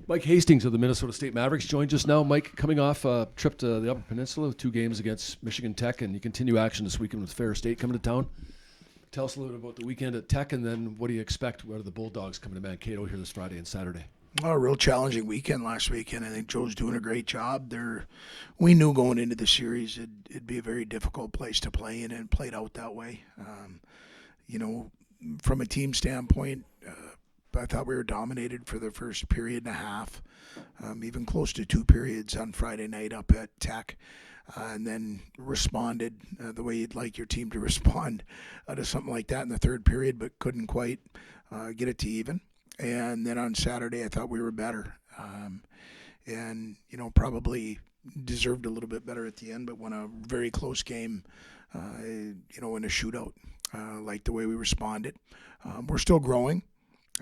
Mike Hastings of the Minnesota State Mavericks joined just now. Mike, coming off a trip to the Upper Peninsula with 2 games against Michigan Tech, and you continue action this weekend with Ferris State coming to town. Tell us a little bit about the weekend at Tech, and then what do you expect out of the Bulldogs coming to Mankato here this Friday and Saturday? A real challenging weekend last weekend. I think Joe's doing a great job. We knew going into the series it'd be a very difficult place to play in, and it played out that way. From a team standpoint, I thought we were dominated for the first period and a half, even close to 2 periods on Friday night up at Tech, and then responded the way you'd like your team to respond to something like that in the third period, but couldn't quite get it to even. And then on Saturday, I thought we were better, and probably deserved a little bit better at the end, but won a very close game, in a shootout. Like the way we responded. We're still growing.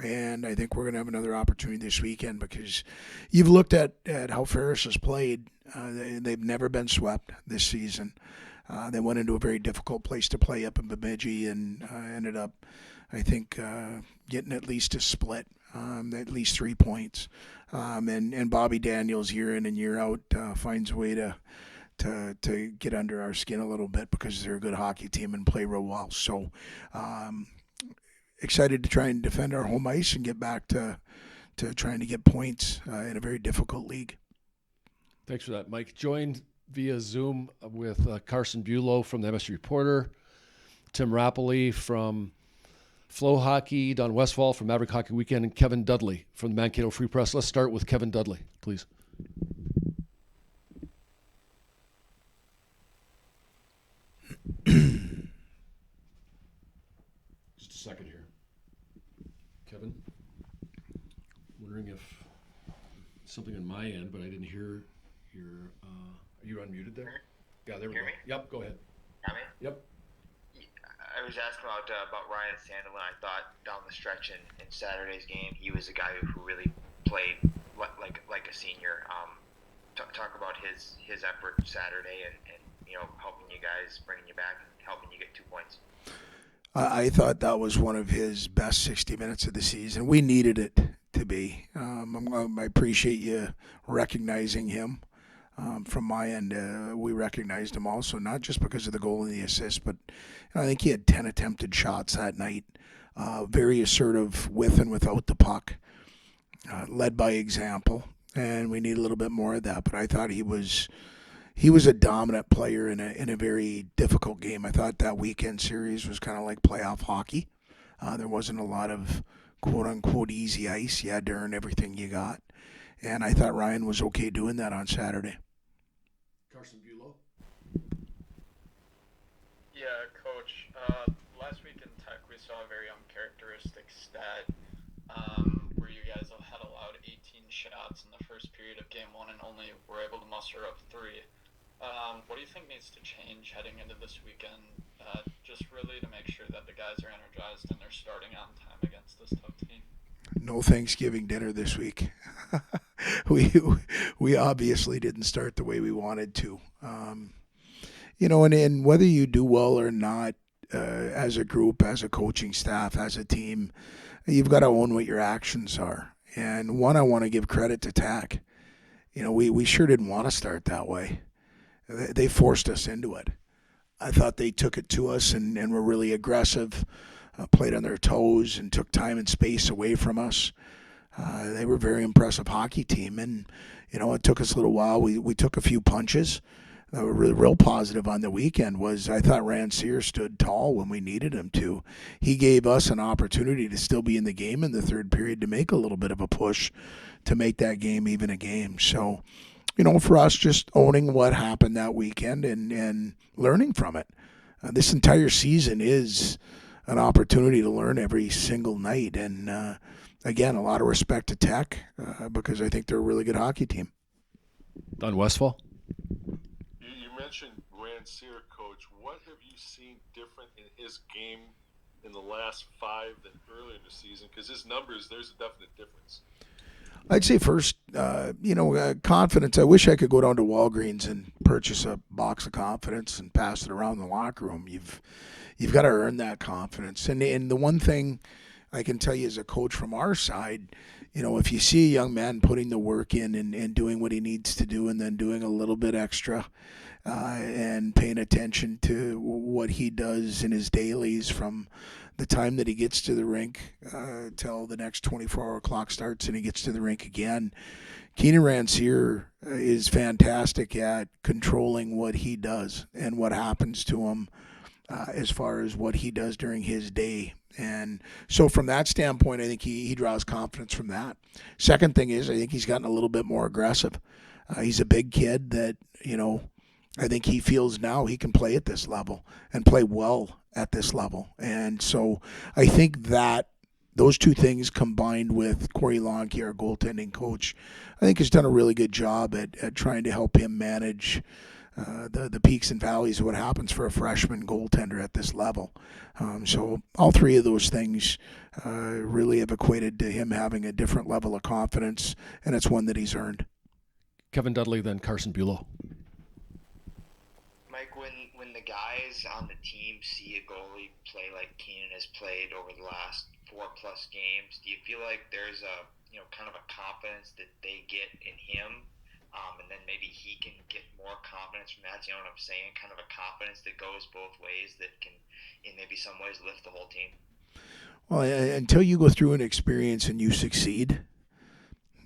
And I think we're going to have another opportunity this weekend because you've looked at how Ferris has played. They've never been swept this season. They went into a very difficult place to play up in Bemidji and ended up, I think, getting at least a split, at least 3 points. And Bobby Daniels year in and year out finds a way to get under our skin a little bit because they're a good hockey team and play real well. So excited to try and defend our home ice and get back to trying to get points in a very difficult league. Thanks for that, Mike. Joined via Zoom with Carson Bulow from the MSG Reporter, Tim Rapoli from Flow Hockey, Don Westfall from Maverick Hockey Weekend, and Kevin Dudley from the Mankato Free Press. Let's start with Kevin Dudley, please. Just a second here. Kevin, wondering if something on my end, but I didn't hear your. Are you unmuted there? Yeah, there we go. Hear me? Yep, go ahead. Got me? Yep. I was asking about Ryan Sandelin. I thought down the stretch in Saturday's game, he was a guy who really played like a senior. Talk about his effort Saturday and helping you guys, bringing you back, and helping you get 2 points. I thought that was one of his best 60 minutes of the season. We needed it to be. I appreciate you recognizing him. From my end, we recognized him also, not just because of the goal and the assist, but I think he had 10 attempted shots that night. Very assertive with and without the puck, led by example, and we need a little bit more of that. But I thought he was a dominant player in a very difficult game. I thought that weekend series was kind of like playoff hockey. There wasn't a lot of quote-unquote easy ice. You had to earn everything you got. And I thought Ryan was okay doing that on Saturday. Carson Bulow. Yeah, Coach. Last week in Tech, we saw a very uncharacteristic stat where you guys had allowed 18 shots in the first period of Game 1 and only were able to muster up 3. What do you think needs to change heading into this weekend, just really to make sure that the guys are energized and they're starting on time against this tough team? No Thanksgiving dinner this week. We obviously didn't start the way we wanted to. And whether you do well or not, as a group, as a coaching staff, as a team, you've got to own what your actions are. And one, I want to give credit to Tech. We sure didn't want to start that way. They forced us into it. I thought they took it to us and were really aggressive. Played on their toes and took time and space away from us. They were a very impressive hockey team, and it took us a little while. We took a few punches. That were really real positive on the weekend was I thought Rancier stood tall when we needed him to. He gave us an opportunity to still be in the game in the third period to make a little bit of a push to make that game even a game. So, for us, just owning what happened that weekend and learning from it. This entire season is an opportunity to learn every single night. And, again, a lot of respect to Tech because I think they're a really good hockey team. Don Westfall. You mentioned Rancier, Coach. What have you seen different in his game in the last 5 than earlier in the season? Because his numbers, there's a definite difference. I'd say first, confidence. I wish I could go down to Walgreens and purchase a box of confidence and pass it around the locker room. You've got to earn that confidence. And the one thing I can tell you as a coach from our side, if you see a young man putting the work in and doing what he needs to do and then doing a little bit extra and paying attention to what he does in his dailies from the time that he gets to the rink till the next 24-hour clock starts and he gets to the rink again. Keenan Rancier is fantastic at controlling what he does and what happens to him as far as what he does during his day. And so from that standpoint, I think he draws confidence from that. Second thing is I think he's gotten a little bit more aggressive. He's a big kid that, I think he feels now he can play at this level and play well at this level. And so I think that those two things combined with Corey Lonke, our goaltending coach, I think has done a really good job at trying to help him manage the peaks and valleys of what happens for a freshman goaltender at this level. So all three of those things really have equated to him having a different level of confidence, and it's one that he's earned. Kevin Dudley, then Carson Bulow. Mike, when the guys on the team see a goalie play like Keenan has played over the last 4+ games, do you feel like there's a kind of a confidence that they get in him, and then maybe he can get more confidence from that? You know what I'm saying? Kind of a confidence that goes both ways that can, in maybe some ways, lift the whole team. Well, until you go through an experience and you succeed,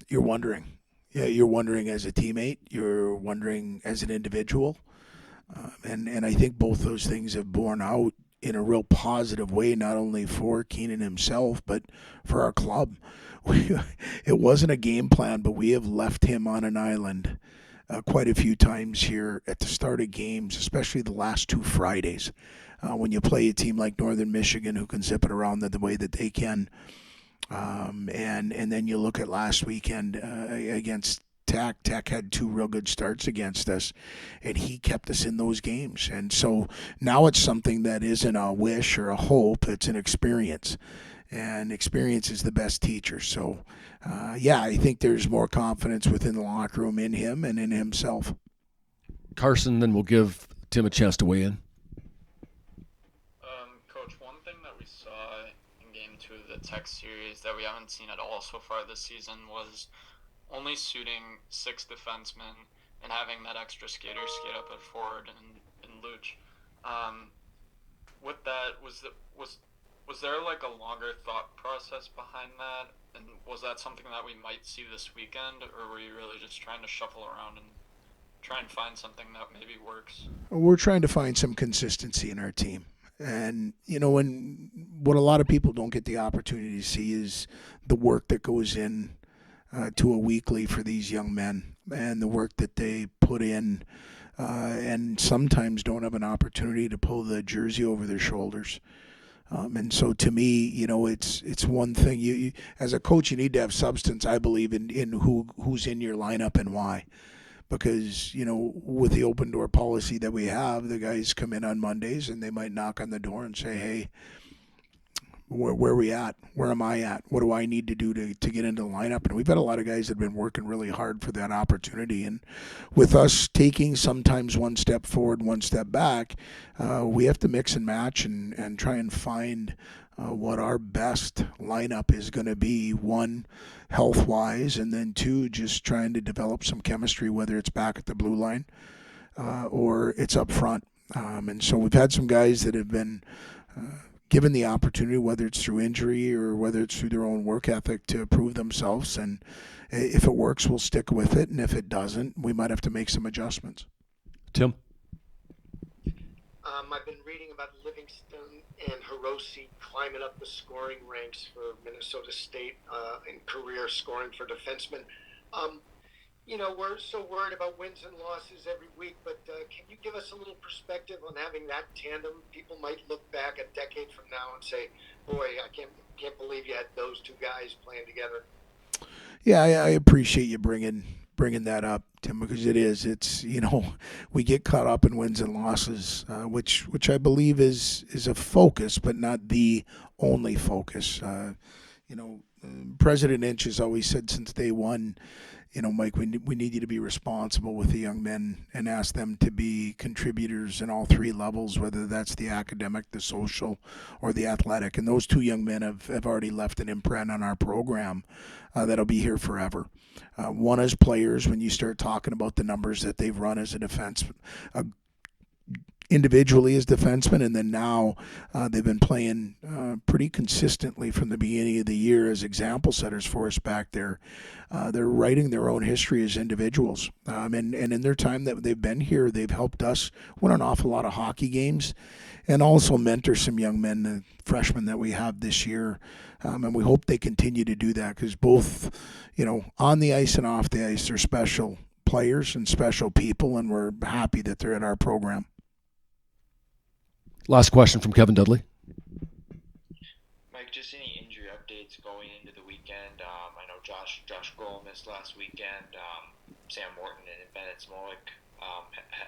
you're wondering. Yeah, you're wondering as a teammate. You're wondering as an individual. And I think both those things have borne out in a real positive way, not only for Keenan himself, but for our club. It wasn't a game plan, but we have left him on an island quite a few times here at the start of games, especially the last 2 Fridays. When you play a team like Northern Michigan who can zip it around the way that they can. And then you look at last weekend against Tech. Tech had 2 real good starts against us, and he kept us in those games. And so now it's something that isn't a wish or a hope, it's an experience. And experience is the best teacher. So, I think there's more confidence within the locker room in him and in himself. Carson, then we'll give Tim a chance to weigh in. Coach, one thing that we saw in Game 2 of the Tech series that we haven't seen at all so far this season was only suiting 6 defensemen and having that extra skater skate up at forward and Luch. With that, was there like a longer thought process behind that? And was that something that we might see this weekend, or were you really just trying to shuffle around and try and find something that maybe works? We're trying to find some consistency in our team. And, what a lot of people don't get the opportunity to see is the work that goes in to a weekly for these young men and the work that they put in and sometimes don't have an opportunity to pull the jersey over their shoulders. And so to me, it's one thing. You as a coach, you need to have substance, I believe, in who's in your lineup and why. Because, with the open door policy that we have, the guys come in on Mondays and they might knock on the door and say, hey, where are we at? Where am I at? What do I need to do to get into the lineup? And we've had a lot of guys that have been working really hard for that opportunity. And with us taking sometimes one step forward, one step back, we have to mix and match and try and find what our best lineup is going to be. 1, health-wise, and then 2, just trying to develop some chemistry, whether it's back at the blue line or it's up front. And so we've had some guys that have been given the opportunity, whether it's through injury or whether it's through their own work ethic, to prove themselves. And if it works, we'll stick with it. And if it doesn't, we might have to make some adjustments. Tim? I've been reading about Livingston and Hiroshi climbing up the scoring ranks for Minnesota State in career scoring for defensemen. We're so worried about wins and losses every week, but can you give us a little perspective on having that tandem? People might look back a decade from now and say, boy, I can't believe you had those 2 guys playing together. Yeah, I appreciate you bringing that up, Tim, because it's we get caught up in wins and losses, which I believe is a focus, but not the only focus. President Inch has always said since day one, Mike, we need you to be responsible with the young men and ask them to be contributors in all three levels, whether that's the academic, the social, or the athletic. And those two young men have already left an imprint on our program that'll be here forever. One as players, when you start talking about the numbers that they've run as a defense, individually as defensemen, and then now they've been playing pretty consistently from the beginning of the year as example setters for us back there. They're writing their own history as individuals, and in their time that they've been here, they've helped us win an awful lot of hockey games and also mentor some young men, the freshmen that we have this year, and we hope they continue to do that because both, on the ice and off the ice, they're special players and special people, and we're happy that they're in our program. Last question from Kevin Dudley. Mike, just any injury updates going into the weekend? I know Josh Grohl missed last weekend. Sam Morton and Bennett Smolik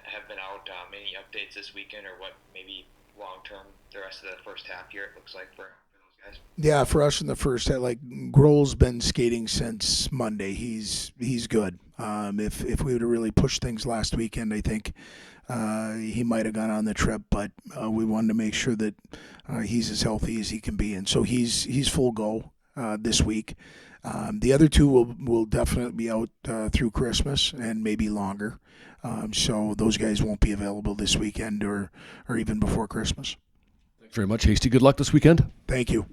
have been out. Any updates this weekend, or what maybe long term the rest of the first half year it looks like for those guys? Yeah, for us in the first half, Grohl's been skating since Monday. He's good. If we would have really pushed things last weekend, I think he might have gone on the trip, but we wanted to make sure that he's as healthy as he can be, and so he's full go this week. The other two will definitely be out through Christmas and maybe longer. So those guys won't be available this weekend or even before Christmas. Thanks very much, Hasty. Good luck this weekend. Thank you.